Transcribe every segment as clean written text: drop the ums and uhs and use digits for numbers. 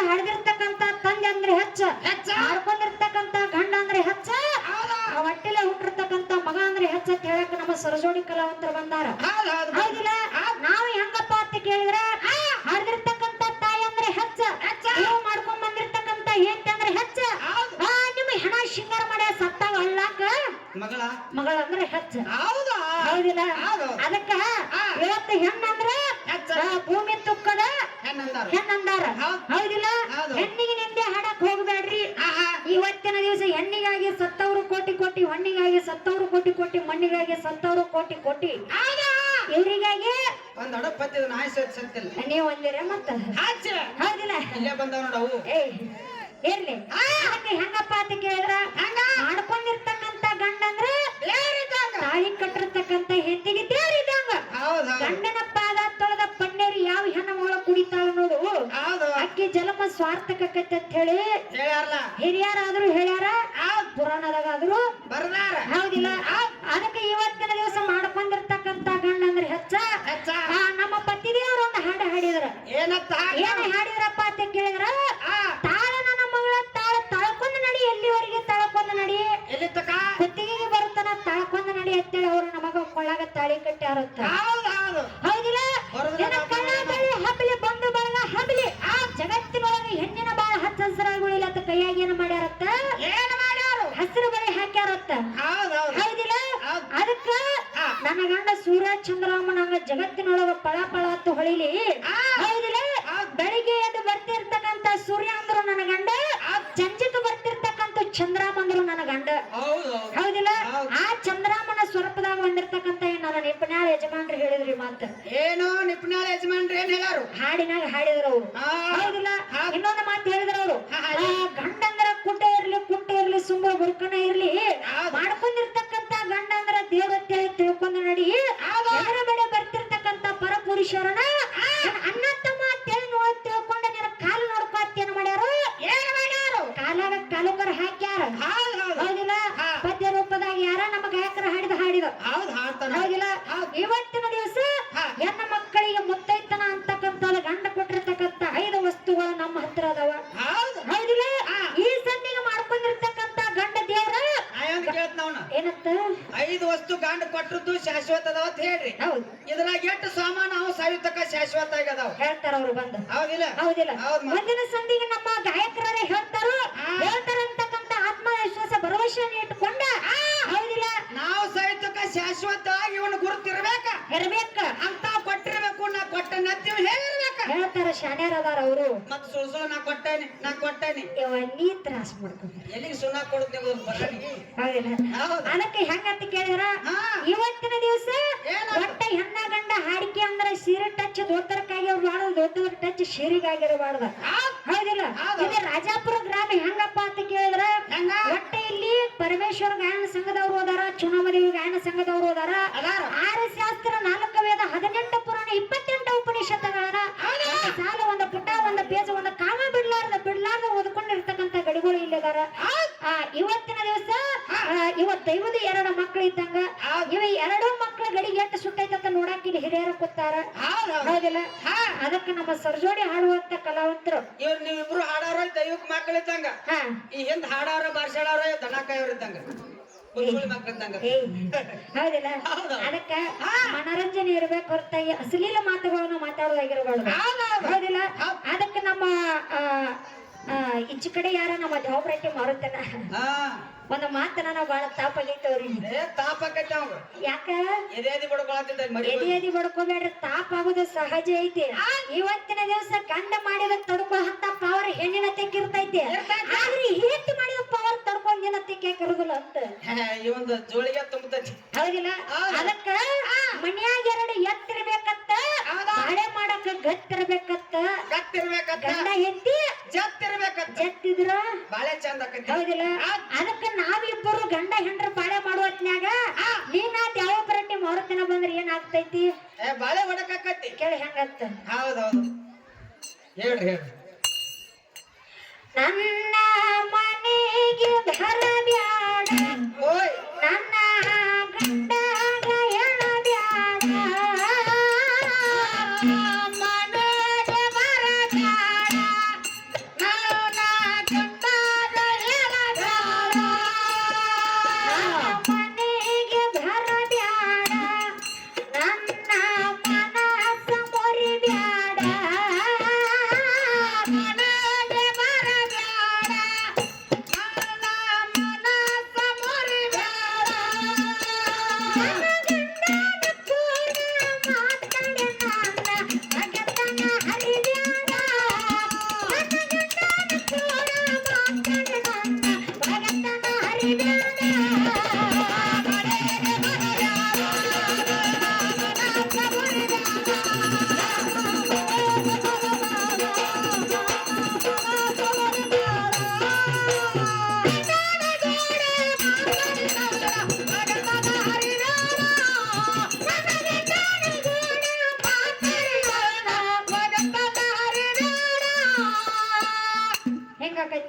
ಹಡ್ದಿರ್ತಕ್ಕಂತ ತಂದೆ ಅಂದ್ರೆ ಹೆಚ್ಚ ಮಾಡ್ಕೊಂಡಿರ್ತಕ್ಕಂತ ಗಂಡ ಅಂದ್ರೆ ಹೆಚ್ಚ ಹೊಟ್ಟಿಲೆ ಹುಟ್ಟಿರ್ತಕ್ಕಂತ ಮಗ ಅಂದ್ರೆ ಹೆಚ್ಚ ಅಂತ ಹೇಳಕ್ ನಮ್ಮ ಸರಜೋಡಿ ಕಲಾವಂತರು ಬಂದಾರ. ಹೌದಿಲ್ಲ? ನಾವು ಹೆಂಗಪ್ಪ ಅಂತ ಕೇಳಿದ್ರ ಹಡ್ದಿರ್ತಕ್ಕಂತ ತಾಯಿ ಅಂದ್ರೆ ಹೆಚ್ಚ, ನೀವು ಮಾಡ್ಕೊಂಡ್ ಬಂದಿರ್ತಕ್ಕಂತ ಹೆಂಡತಿ ಅಂದ್ರೆ ಹೆಚ್ಚ. ನಿಮ್ಮ ಹೆಣ ಶೃಂಗಾರ ಮಾಡ್ಯ ಸತ್ತಾವ ಅಲ್ಲಾಕ ಮಗಳ ಅಂದ್ರೆ ಹೆಚ್ಚ. ಹೌದಿಲ್ಲ? ಅದಕ್ಕ ಇವತ್ತು ಹೆಣ್ಣಂದ್ರೆ ಭೂಮಿ ತುಕ್ಕದ ಹೆಣ್ಣಂದಾರ. ಹೌದಿಲ್ಲ? ಹೆಣ್ಣಿಗೆ ನಿಂದೆ ಹಾಡಕ್ ಹೋಗ್ಬೇಡ್ರಿ. ಇವತ್ತಿನ ದಿವಸ ಹೆಣ್ಣಿಗಾಗಿ ಸತ್ತವರು ಕೋಟಿ ಕೋಟಿ, ಹೊಣ್ಣಿಗಾಗಿ ಸತ್ತವರು ಕೋಟಿ ಕೋಟಿ, ಮಣ್ಣಿಗಾಗಿ ಸತ್ತವರು ಕೋಟಿ ಕೋಟಿ, ಇವರಿಗಾಗಿ ಒಂದ್ ಅಡಪತ್ತಿದ ನಾಯಿ ಸತ್ತಿಲ್ಲ ನೀವು ಒಂದಿರ ಮತ್ತ. ಹೌದಿಲ್ಲ? ಇರ್ಲಿ. ಅದಕ್ಕೆ ಹೆಂಗಪ್ಪ ಅಂತ ಕೇಳಿದ್ರ ಮಾಡ್ಕೊಂಡಿರ್ತಕ್ಕಂತ ಗಂಡ ಅಂದ್ರೆ ತಾಳಿ ಕಟ್ಟಿರ್ತಕ್ಕಂತ ಹೆಂಡತಿಗೆ ದೇವರಿದ್ದಂಗ. ಗಂಡನ ಪಾದ ತೊಳೆದ ಪನ್ನೀರು ಯಾವ ಹೆಣ್ಣು ಮಗಳ ಕುಡಿತಾಳ ನೋಡು, ಅಕ್ಕಿ ಜಲಮ ಸ್ವಾರ್ಥಕೈತೆ ಅಂತ ಹೇಳಿ ಹಿರಿಯರಾದ್ರೂ ಹೇಳ್ಯಾರ, ಪುರಾಣದಾಗಾದ್ರು ಬರ್ದಾರ. ಹೌದಿಲ್ಲ? ಅದಕ್ಕೆ ಇವತ್ತಿನ ದಿವಸ ಮಾಡ್ಕೊಂಡಿರ್ತಕ್ಕಂತ ಗಂಡ ಅಂದ್ರೆ ಹೆಚ್ಚ. ನಮ್ಮ ಪತಿದೇವರು ಒಂದು ಹಾಡು ಹಾಡಿದ್ರ. ಏನ ಹಾಡಿದ್ರಪ್ಪ ಅಂತ ಕೇಳಿದ್ರ, ತಾಳ ನನ್ನ ಮಗಳ ತಾಳ ತಳ್ಕೊಂಡ್ ನಡಿ, ಎಲ್ಲಿವರೆಗೆ ತಳ್ಕೊಂಡ್ ನಡಿ, ಕುತ್ತಿಗೆಗೆ ಬರುತ್ತಾನ ತಳ್ಕೊಂಡ್ ನಡಿ ಅಂತೇಳಿ ಅವ್ರು ನಮಗ ಕೊಳ್ಳಾಗ ತಾಳಿ ಕಟ್ಟ್ಯಾರಂತ. ಹೌದಿಲ್ಲ? ಹಬ್ಲಿ ಬಂದು ಬಳಗ ಹಬ್ಲಿ ಜಗತ್ತಿನೊಳಗೆ ಹೆಣ್ಣಿನ ಬಾಳ ಹಚ್ಚ ಹಸಿರಾಗುಳಿಲ್ಲ ಅಂತ ಕೈಯಾಗಿ ಏನ್ ಮಾಡ್ಯಾರತ್ತ, ಹಸಿರು ಬಳಿ ಹಾಕ್ಯಾರತ್ತ. ಹೌದಿಲ್ಲ? ಅದಕ್ಕ ನನ್ನ ಗಂಡ ಸೂರ್ಯ ಚಂದ್ರಮ್ಮನಂಗ ಜಗತ್ತಿನೊಳಗ ಪಳ ಪಳ ಅಂತ ಹೊಳಿಲಿ. ಹೌದಿಲ್ಲ? ಬೆಳಿಗ್ಗೆ ಎದ್ದು ಬರ್ತಿರ್ತಕ್ಕಂತ ಸೂರ್ಯ ಅಂದ್ರು ನನ್ನ ಗಂಡ, ಸಂಜೆಗೆ ಬರ್ತಿರ್ತಕ್ಕಂತ ಚಂದ್ರಾಮ ಅಂದ್ರು ನನ್ನ ಗಂಡ. ಹೌದಿಲ್ಲ? ಆ ಚಂದ್ರಾಮನ ಸ್ವರೂಪದಾಗ ಬಂದಿರ್ತಕ್ಕಂತ ನನ್ನ ನಿಪುಣಾಳ ಯಜಮಾನ್ರು ಹೇಳಿದ್ರಿ ಮಾತ. ಏನು ನಿಪುಣಾಳ ಯಜಮಾನ್ರು ಏನ್ ಹೇಳಾರು? ಹಾಡಿನಾಗ ಹಾಡಿದ್ರು ಅವ್ರು. ಹೌದಿಲ್ಲ? ಇನ್ನೊಂದು ಮಾತು ಹೇಳಿದ್ರು ಅವರು, ಗಂಡ ಅಂದ್ರ ಕುಟ್ಟ ಇರ್ಲಿ ಸುಂಬಳ ಬುರ್ಕನ ಇರ್ಲಿ, ಮಾಡ್ಕೊಂಡಿರ್ತಕ್ಕಂತ ಗಂಡ ಅಂದ್ರ ದೇವ್ರ ತಿಳ್ಕೊಂಡು ನಡಿ. ಎದರ ಬಡೆ ಬರ್ತಿರ್ತಕ್ಕಂತ ಪರಪುರುಷರನ್ನ ಅಣ್ಣ ತಮ್ಮ ಅಂತೇಳಿ ತಿಳ್ಕೊಂಡ ನಿನ್ನ ಕಾಲು ನೋಡ್ಕೋತೇನು ಮಾಡ್ಯಾರು, ಕಾಲಾಗ ಕಾಲುಂಗರ ಹಾಕ್ಯಾರ. ಹೌದಿಲ್ಲ? ಪದ್ಯ ರೂಪದಾಗ ಯಾರ ನಮ್ಮ ಗಾಯಕರ ಹಾಡಿದ. ಹೌದಿಲ್ಲ? ಇವತ್ತಿನ ದಿವಸ ಹೆಣ್ಣ ಮಕ್ಕಳಿಗೆ ಮುತ್ತೈತನ ಅಂತಕ್ಕಂತ ಗಂಡ ಕೊಟ್ಟಿರ್ತಕ್ಕಂತ 5 ವಸ್ತುಗಳು ನಮ್ಮ ಹತ್ರ ಅದಾವ. ಹೌದಿಲ್ಲ? ಈ ಸಂಧಿಗೆ ಮಾಡ್ಕೊಂಡಿರ್ತಕ್ಕಂತ ಗಂಡ ದೇವ್ರ ಏನಂತ 5 ವಸ್ತು ಗಂಡ ಕೊಟ್ಟದ್ದು ಶಾಶ್ವತ ಅದಾವ ಅಂತ ಹೇಳ್ರಿ. ಇದ್ರಾಗ ಎಷ್ಟು ಸಾಮಾನು ಅವು ಸಾಯುತ್ತಕ ಶಾಶ್ವತ ಆಗದಾವ ಹೇಳ್ತಾರ ಅವ್ರು ಬಂದು. ಹೌದಿಲ್ಲ? ಮುಂದಿನ ಸಂಧಿಗೆ ನಮ್ಮ ಗಾಯಕರೇ ಹೇಳ್ತಾರಂತಕ್ಕಂತ ಆತ್ಮವಿಶ್ವಾಸ ಭರವಸೆಯನ್ನು ಇಟ್ಟುಕೊಂಡ. ಹೌದಿಲ್ಲ? ನಾವು ಸಾಯುತ್ತಕ ಶಾಶ್ವತ ಇವನು ಗುರುತಿರ್ಬೇಕ ಅಂತ ಕೊಟ್ಟಿರ್ಬೇಕು. ನಾ ಕೊಟ್ಟ ನತ್ತಿ ಹೇಳಿರ್ಬೇಕ ಹೇಳ್ತಾರ. ಶಾಣ್ಯಾರ ಅದಾರ ಅವರು. ಮತ್ ಸುಳ್ಳು ನಾ ಕೊಟ್ಟೇನಿ ನೀ ತ್ರಾಸ ಮಾಡ್ಕೊಂಡ ಎಲ್ಲಿಗೆ ಸುಣ್ಣ ಕೊಡುತ್ತೆ ಬರಲಿಗೆ. ಅದಕ್ಕೆ ಹೆಂಗಂತ ಕೇಳಿದ್ರ, ಇವತ್ತಿನ ದಿವಸ ಒಟ್ಟ ಹೆಣ್ಣ ಗಂಡ ಹಾಡಿಕೆ ಅಂದ್ರೆ ಸೀರೆ ಟಚ್ ದೋತರಕ್ಕಾಗಿ ಅವ್ರು ಮಾಡೋದು, ದೋತರ ಟಚ್ ಸೀರೆಗಾಗಿರಬಾರ್ದ. ಹೌದಿಲ್ಲ? ಇದು ರಾಜಾಪುರ ಗ್ರಾಮ ಹೆಂಗಪ್ಪ ಅಂತ ಕೇಳಿದ್ರ, ಒಟ್ಟ ಇಲ್ಲಿ ಪರಮೇಶ್ವರ ಗಾಯನ ಸಂಘದವ್ರು ಹೋದಾರ, ಚುನಾವಣೆ ಗಾಯನ ಸಂಘದವ್ರು ಹೋದಾರ. 6 ಶಾಸ್ತ್ರ 4 ವೇದ 18 ಪುರಾಣ 28 ಉಪನಿಷತ್ತುಗಳನ್ನ ಸಾಲ ಒಂದು ಪುಟ ಒಂದು ಪೇಜ್ ಒಂದು ಕಾಮ ಬಿಡ್ಲಾರ್ದ ಓದ್ಕೊಂಡಿರ್ತಕ್ಕಂತ ಗಡಿಗಳು ಇಲ್ಲಿದಾರ. ಇವತ್ತಿನ ದಿವಸ ಇವತ್ತು ದೈವದ 2 ಮಕ್ಕಳು ಇದ್ದಂಗ ಇವ 2 ಮಕ್ಕಳ ಗಡಿಗೆ ಎಷ್ಟು ಸುಟ್ಟೈತ ನೋಡಾಕ ಇಲ್ಲಿ ಹಿರಿಯರು ಕೂತಾರ. ಹೌದಿಲ್ಲ? ಅದಕ್ಕೆ ನಮ್ಮ ಸರ್ಜೋಡಿ ಹಾಡುವಂತ ಕಲಾವಂತರು ಇವ್ರು ನೀವಿಬ್ರು ಹಾಡಾರ ದೈವಕ್ ಮಕ್ಕಳಿದ್ದಂಗ, ಈ ಹಿಂದ್ ಹಾಡಾರ ಬಾರ್ಸಾಡಾರ ದನಕಾಯವ್ರ ಇದ್ದಂಗ. ಹೌದಿಲ್ಲ? ಅದಕ್ಕ ಮನರಂಜನೆ ಇರ್ಬೇಕು ಹೊರತಾಗಿ ಅಶ್ಲೀಲ ಮಾತುಗಳನ್ನು ಮಾತಾಡೋದಾಗಿರಬಾರ್ದು. ಹೌದಿಲ್ಲ? ಅದಕ್ಕೆ ನಮ್ಮ ಈಚೆ ಕಡೆ ಯಾರ ನಮ್ಮ ಜವಾಬ್ದಾರಿ ಮಾರುತ್ತನ ಒಂದು ಮಾತನ ನಾವು ಬಹಳ ತಾಪಾಗೈತೆ ಅವ್ರಿಗೆ. ಯಾಕ ಎದಿ ಬಡ್ಕೋಬೇಡ್ರಿ, ತಾಪ ಆಗುದು ಸಹಜ ಐತಿ. ಇವತ್ತಿನ ದಿವಸ ಗಂಡ ಮಾಡಿದ ತಡ್ಕೋ ಅಂತ ಪವರ್ ಹೆಣ್ಣಿನ ತೆಕ್ಕಿರ್ತೈತಿ, ಆದ್ರೆ ಹೆಂಡತಿ ಮಾಡಿದ ಪವರ್ ತಡ್ಕೊಂಡ್ ದಿನ ತೆಕ್ಕಿರುದಿಲ್ಲ ಅಂತ ಈ ಒಂದು ಜೋಳಿಗೆ ತುಂಬತೈತಿ. ಹೌದಿಲ್ಲ? ಅದಕ್ಕ ಮನ್ಯಾಗ 2 ಎತ್ತಿರ್ಬೇಕತ್ತ, ಬಾಳೆ ಮಾಡಕ ಗತ್ತಿರ್ಬೇಕತ್ತ, ಗಂಡ ಹೆಂಡತಿ ಜತ್ತಿದ್ರ ಬಾಳೆ ಚಂದ. ಹೌದಿಲ್ಲ? ಅದಕ್ಕ ನಾವಿಬ್ಬರು ಗಂಡ ಹೆಂಡ್ರ ಬಾಳೆ ಮಾಡುವ ಹೊತ್ನ್ಯಾಗ ನೀನಾದ್ ಯಾವ ಪರಟ್ಟಿ ಮಾರುತನ ಬಂದ್ರೆ ಏನಾಗ್ತೈತಿ? ಬಾಳೆ ಹೊಡಕತ್ತಿ ಕೇಳಿ ಹೆಂಗತ್ತ. ಹೌದೌದು ಹೇಳ್ರಿ. ನನ್ನ ಮನೆಗೆ ಬರಬ್ಯಾಡ, ನನ್ನ ಗಂಡಗ ಹೇಳಬ್ಯಾಡ, ಮನೆಗೆ ಬರಬ್ಯಾಡ,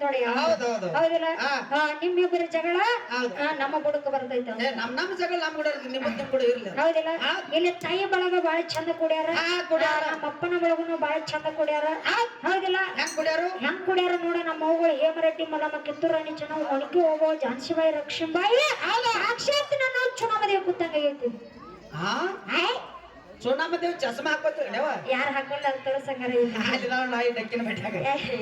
ನೋಡಿ ಹೌದೌದು. ಹೌದಿಲ್ಲ ಹಾ. ನಿಮ್ಮಿಬ್ಬರ ಜಗಳ ಹೌದು. ನಮ್ಮ ಬುಡಕ ಬರ್ತೈತೆ ನಮ್ ಜಗಳ ನಮ್ ಕೂಡ ನಿಮ್ ಕೂಡ ಇರ್ಲಿ. ಹೌದಿಲ್ಲ ಹೌದು. ಇಲ್ಲಿ ತಾಯಿ ಬಳಗ ಬಾಳ ಚಂದ ಕುಡಿಯಾರ ಕುಡಿಯಾರ. ನಮ್ಮ ಅಪ್ಪನ ಬಳಗನು ಬಾಳ ಚಂದ ಕುಡಿಯಾರ ಹೌದಿಲ್ಲ ಹೆಂಗ್ ಕುಡಿಯಾರು ಹೆಂಗ್ ಕುಡಿಯಾರ ನೋಡ ನಮ್ಮ ಅವ್ಗಳು ಹೇಮರೆಡ್ಡಿ ಮಲ್ಲಮ್ಮ ಕಿತ್ತೂರಾಣಿ ಚೆನ್ನ ಒಣಗಿ ಹೋಗೋ ಝಾನ್ಸಿಬಾಯಿ ಲಕ್ಷ್ಮೀಬಾಯಿ ಸಾಕ್ಷಾತ್ ನಾನು ಚುನಾಮದೇವಿ ಕೂತಂಗ ಐತಿ ಚುನಾಮದೇವ್ ಚಸ್ಮಾ ಹಾಕೋತೀರಿ ನೀವು ಯಾರು ಹಾಕೊಂಡ ತೋರ್ಸಂಗಾರ ಅಲ್ಲಿ ನಾವು ನಾಯಿ ಡಕ್ಕಿನ ಬೆಟ್ಟಾಗ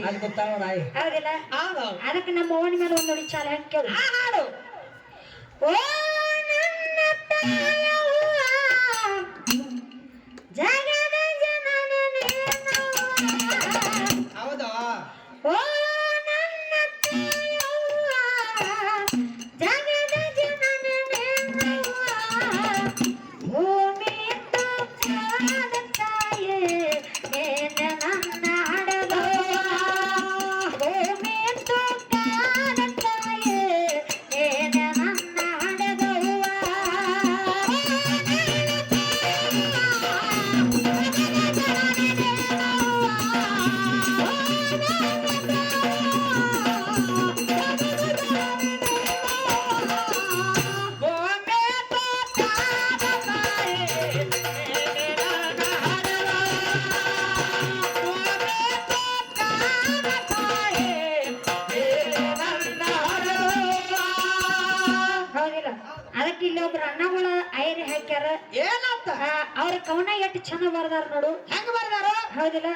ಅಲ್ಲಿ ಗೊತ್ತಾವ ನಾಯಿ ಹೌದಿಲ್ಲ ಹೌದು. ಅದಕ್ಕೆ ನಮ್ಮ ಅವನ ಮೇಲೆ ಒಂದು ನೋಡಿ ಚಾಲ ಹೆಂಗ್ ಕೇಳು ಹಾಡು ಓ ನನ್ನ ತಾಯವ್ವ, ಜಗದ ಜನನಿ ನೀನವ್ವ. ಹೌದು. ಓ ನನ್ನ ತಾಯವ್ವ, ಜಗದ ಜನನಿ ನೀನವ್ವ. ಭೂಮಿ ತುತ್ತಾದ ತಾಯೇ, ನೀನು ನನ್ನ ಹಡದವ್ವ. ಭೂಮಿ ತುತ್ತಾದ ತಾಯೇ, ನೀನು ನನ್ನ ಹಡದವ್ವ. ಹೌದಿಲ್ಲ ಅದಕ್ಕೆ ಇಲ್ಲಿ ಒಬ್ರು ಅಣ್ಣಗಳು ಐರಿ ಹಾಕ್ಯಾರ ಏನಂತ ಅವ್ರ ಕವನ ಎಷ್ಟು ಚಂದ ಬರ್ದಾರ ನೋಡು ಹೆಂಗ್ ಬರ್ದಾರು ಹೌದಿಲ್ಲ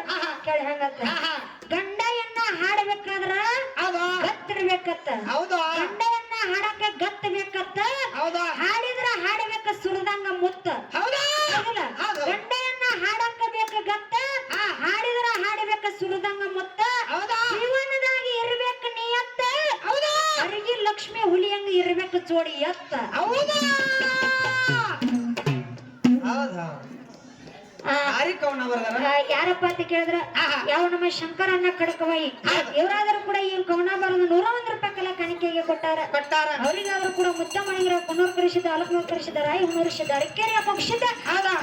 ಕೇಳಿ ಹೆಂಗಂತ ಆಹಾ. ಗಂಡಯನ್ನ ಹಾಡಬೇಕಾದ್ರ ಹೌದು ಗತ್ತಿರ್ಬೇಕತ್ತ ಹೌದು ಗಂಡಯನ್ನ ಹಾಡಕ್ಕೆ ಗತ್ತ ಬೇಕತ್ತ ಹೌದು ಹಾಡಿದ್ರ ಹಾಡಬೇಕ ಸುರದಂಗ ಮುತ್ತ ಹೌದು ಹೌದಿಲ್ಲ ಹೌದು. ಗಂಡಯನ್ನ ಹಾಡಕ್ಕ ಬೇಕ ಗತ್ತ ಹಾಡಿದ್ರ ಹಾಡಬೇಕ ಸುರದಂಗ ಮುತ್ತ ಹೌದಾ ಜೀವನದಾಗಿ ಇರ್ಬೇಕ ನಿಯತ್ತ ಹೌದು ಅರಿಗಿ ಲಕ್ಷ್ಮಿ ಹುಲಿಯಂಗ ಇರ್ಬೇಕು ಜೋಡಿ ಎತ್ತ ಹೌದಾ ಹೌದು ಆ, ಭಾರಿ ಕವನ ಬರ್ದಾರ ಯಾರಪ್ಪ ಅಂತ ಕೇಳಿದ್ರ ಆಹಾ. ಯಾವ ನಮ್ಮ ಶಂಕರನ್ನ ಕಡಕವಾಯಿ ಇವರಾದ್ರೂ ಕೂಡ ಈ ಕವನ ಬರೆದು 101 ರೂಪಾಯಿ ಕಲ ಕಾಣಿಕೆಗೆ ಕೊಟ್ಟಾರ ಕೊಟ್ಟಾರ ಅವರಿಗಾದ್ರೂ ಕೂಡ ಮುದ್ದಮಣಿಗರ ಕುನ್ನೂರ್ ಕರೆಸಿದ ಅಲಕ್ನೂರ್ ಕರೆಸಿದ ರಾಯಿ ಹುಣೂರಿಸಿದ ಅರಕೆರೆಯ ಪಕ್ಷಿದ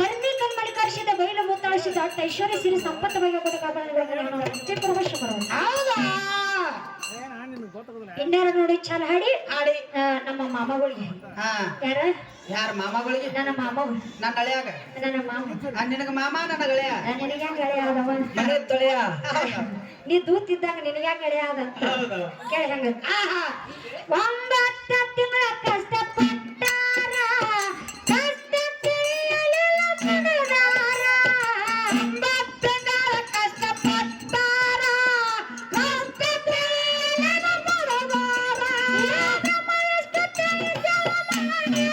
ಕರ್ನಿಕಲ್ ಮಲಿಕರಿಸಿದ ಬೈಲು ಮುತ್ತಾಳಿಸಿದ ಅಟ್ಟ ಐಶ್ವರ್ಯ ಸಿರಿ ಸಂಪತ್ತು ಬಗ್ಗೆ ಕೊಟ್ಟ ಕಾಪಾಡಿದ ಹೌದಾ ಇನ್ಯಾರ ನೋಡಿ ಚಾಲ ಹಾಡಿ ಆಡಿ ನಮ್ಮ ಮಾಮಗಳಿಗೆ ಹಾ ಯಾರ ಯಾರ ಮಾಮಗಳಿಗೆ ನನ್ನ ಮಾಮಗಳು ನನ್ನ ಗೆಳೆಯಾಗ ನನ್ನ ಮಾಮ ನಿನಗ ಮಾಮ ನನ್ನ ಗೆಳೆಯ ನಿನಗೆ ಗೆಳೆಯ ಆದವ ಮನೆ ತೊಳೆಯ ನೀ ದೂತಿದ್ದಾಗ ನಿನಗೆ ಗೆಳೆಯ ಆದ ಕೇಳಿ ಹೆಂಗ ಆಹಾ 9 ತಿಂಗಳ ಕಷ್ಟಪಟ್ಟಾರ ಕಷ್ಟ ತಿಳಿಯಲಿಲ್ಲ ಮನದಾರ 9 ತಿಂಗಳ ಕಷ್ಟಪಟ್ಟಾರ ಕಷ್ಟ ತಿಳಿಯಲಿಲ್ಲ ಮನದಾರ ಎಷ್ಟು ತಿಳಿಸವ ಮಾಡ್ಯಾರ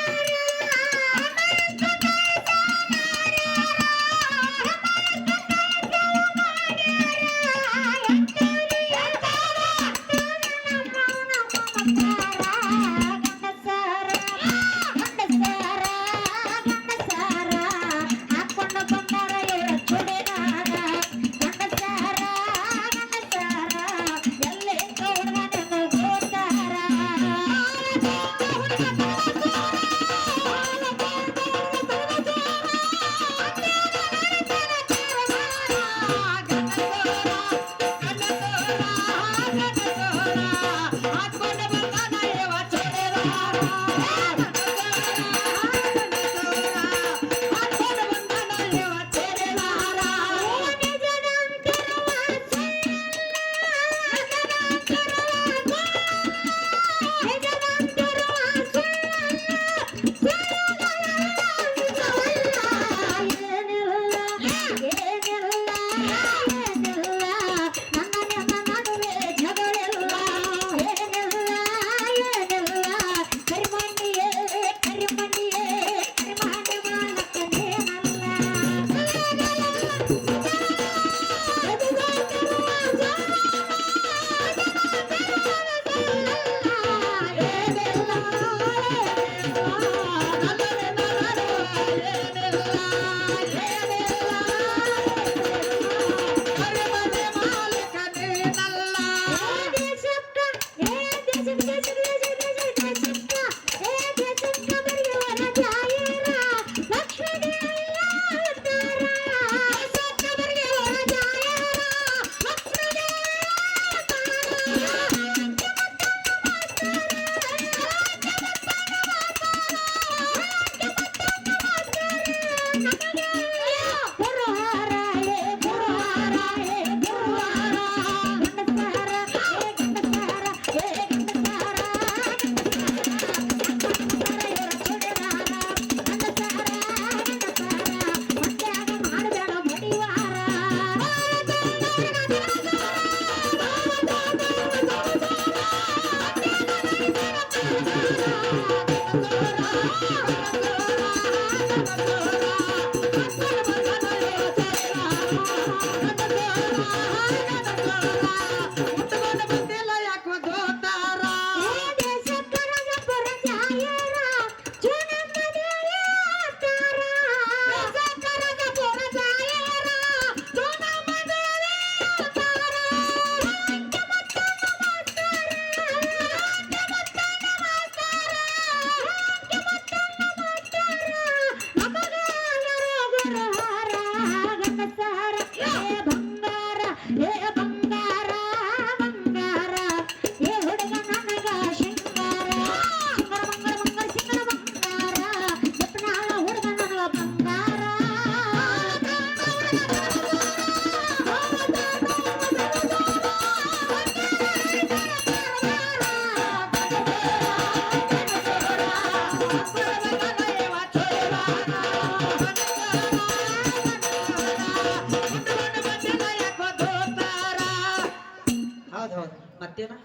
ಮತ್ತೇನ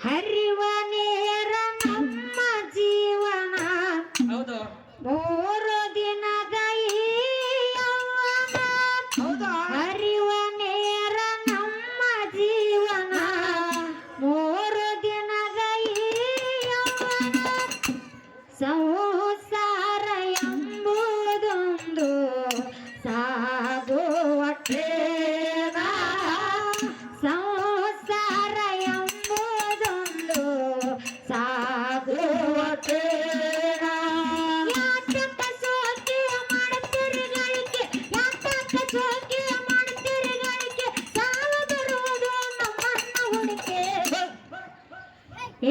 ಹರಿವ ನೇರ ನಮ್ಮ ಜೀವನ ಹೌದು 3 ದಿನದ ಈ ಯೌವನ. ಹೌದಾ ಹರಿವ ನೇರ ನಮ್ಮ ಜೀವನ 3 ದಿನದ ಈ ಯೌವನ. ಸಂಸಾರ ಎಂಬುದೊಂದು ಸಾಗುವ ಟ್ರೇನ. ಸಂಸಾರ ಎಂಬುದೊಂದು ಸಾಗುವ ಟ್ರೇನ. ಯಾತಕ ಸೋಕೆ ಮಾಡುತ್ತೀರಿ ಗಳಿಕೆ, ಯಾತಕ ಸೋಕೆ ಮಾಡುತ್ತೀರಿ ಗಳಿಕೆ, ಸಾವು ಬರುವುದು ನಮ್ಮನ್ನ ಹುಡುಕೆ.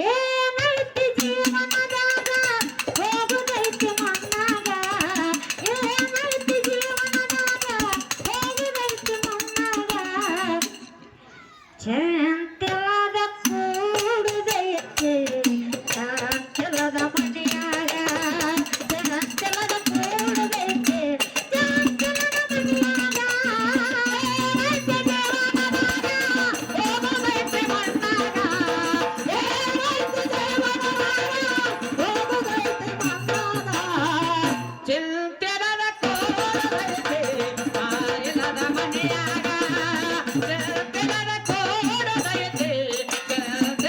ಏನೈತಿ ಜೀವನದಾಗ ಹೋಗುದೈತಿ ಮಣ್ಣಾಗ, ಏನೈತಿ ಜೀವನದಾಗ ಹೋಗುದೈತಿ ಮಣ್ಣಾಗ. ಚಂತಿಲ್ಲದ ಕೂಡುದೈತಿ ಚಂತಿಲ್ಲದ ಮನೆಯಾಗ, ಚಂತಿಲ್ಲದ ಕೂಡುದೈತಿ ಚಂತಿಲ್ಲದ ಮನೆಯಾಗ. ಏನೈತಿ ಜೀವನದಾಗ ಹೋಗುದೈತಿ ಮಣ್ಣಾಗ, ಏನೈತಿ ಜೀವನದಾಗ ಹೋಗುದೈತಿ ಮಣ್ಣಾಗ. ಚಿಂತೆರದ ಕೋಡದೈತೆ ಇಲ್ಲದ ಮನೆಯಾಗ, ಚಿಂತೆರದ ಕೋಡದೈತೆ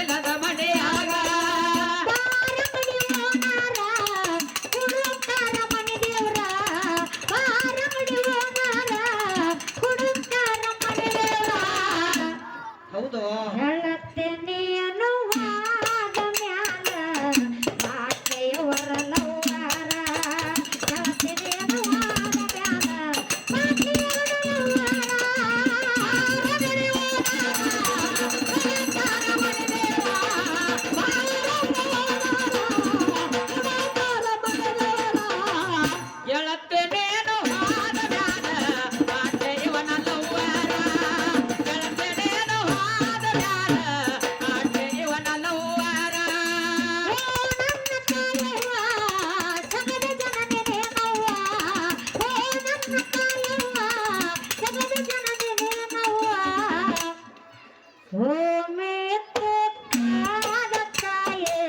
ಇಲ್ಲದ ಮನೆಯಾಗ. ಬಾರಮಡಿ ಓನಾರ ಹುಡುಕ್ತಾರ ಮನೆ ದೇವ್ರ, ಬಾರಮಡಿ ಓನಾರ ಹುಡುಕ್ತಾರ ಮನೆ ದೇವ್ರ. ಹೌದು ಹೇಳತ್ತೇನೆ ಅನ್ನುವಾದ ಮ್ಯಾಲ ಮಾತೆಯವರಲ್ಲವ್ವಾರ. ಹೇಳತ್ತೇನೆ ಅನ್ನುವಾದ ಮ್ಯಾಲ ಮಾತೆಯವರಲ್ಲವ್ವಾರ. ಬಾರಮಡಿ ಓನಾರ ಹುಡುಕ್ತಾರ ಮನೆ ದೇವ್ರ, ಬಾರಮಡಿ ಓನಾರ ಹುಡುಕ್ತಾರ ಮನೆ ದೇವ್ರ. ಎಳತ್ತೇನೇನು ಹಾದ ಬ್ಯಾಡ ಆಟೆ ಇವನಲ್ಲವ್ವಾರ, ಎಳತ್ತೇನೇನು ಹಾದ ಬ್ಯಾಡ ಆಟೆ ಇವನಲ್ಲವ್ವಾರ. ಓ ನನ್ನ ಕಾಯವ್ವ ಜಗದ ಜನನಿನೇನವ್ವ, ಓ ನನ್ನ ಕಾಯವ್ವ ಜಗದ ಜನನಿನೇನವ್ವ. ಓಮೆ ತೋಕಾದ ತಾಯೇ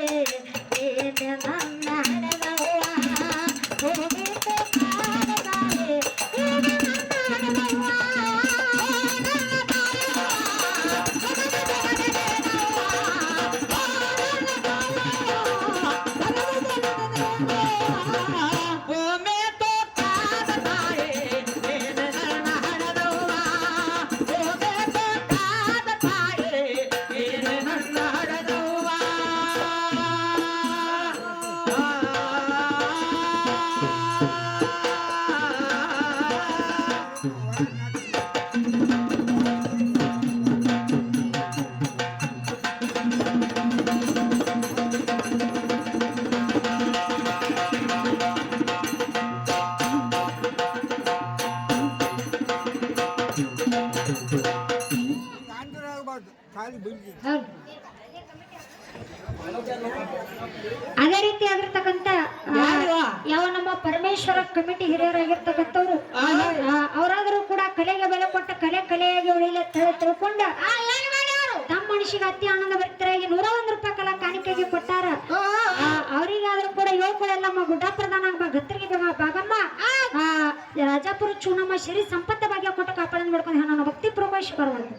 ನೀನೆ ನನ್ನ ಹಡೆದವ್ವ, ಓಮೆ ತೋಕಾದ ತಾಯೇ ನೀನೆ ನನ್ನ ಹಡೆದವ್ವ. ಓ ನನ್ನ ಕಾಯವ್ವ ಜಗದ ಜನನಿನೇನವ್ವ, ಓ ನನ್ನ ಕಾಯವ್ವ ಜಗದ ಜನನಿನೇನವ್ವ. ಒಮ್ಮೆ ತೋಟಾದ ತಾಯೇ ನೀನು ನನ್ನ ಹಣದವ್ವ, ಒಮ್ಮೆ ತೋಟಾದ ತಾಯೇ ನೀನು ನನ್ನ ಹಣದವ್ವ. ಅದೇ ರೀತಿ ಆಗಿರ್ತಕ್ಕಂಥ ಯಾವ ನಮ್ಮ ಪರಮೇಶ್ವರ ಕಮಿಟಿ ಹಿರಿಯರಾಗಿರ್ತಕ್ಕಂಥವ್ರು ಅವರಾದರೂ ಕೂಡ ಕಲೆಗೆ ಬೆಲೆ ಕೊಟ್ಟ ಕಲೆಯಾಗಿ ಉಳಿಲ ತಿಳ್ಕೊಂಡ ತಮ್ಮ ಮನುಷ್ಯಗೆ ಅತಿ ಆನಂದ ಭರಿತರಾಗಿ 101 ರೂಪಾಯಿ ಕಲಾ ಕಾಣಿಕೆಗೆ ಕೊಟ್ಟಾರ. ಅವರಿಗಾದ್ರೂ ಕೂಡ ಹೇಳ್ಕೊಳ್ಳಲ್ಲ ನಮ್ಮ ಗುಡ್ಡ ಪ್ರಧಾನ ಗತ್ತರಿಗೆ ಭಾಗಮ್ಮ ರಾಜಾಪುರ ಚೂನಮ್ಮ ಶ್ರೀ ಸಂಪತ್ತ ಭಾಗ್ಯ ಕೊಟ್ಟ ಕಾಪಾಡನ್ ಮಾಡ್ಕೊಂಡು ನನ್ನ ಭಕ್ತಿ ಪ್ರವೇಶ ಬರಬಾರ್ದು.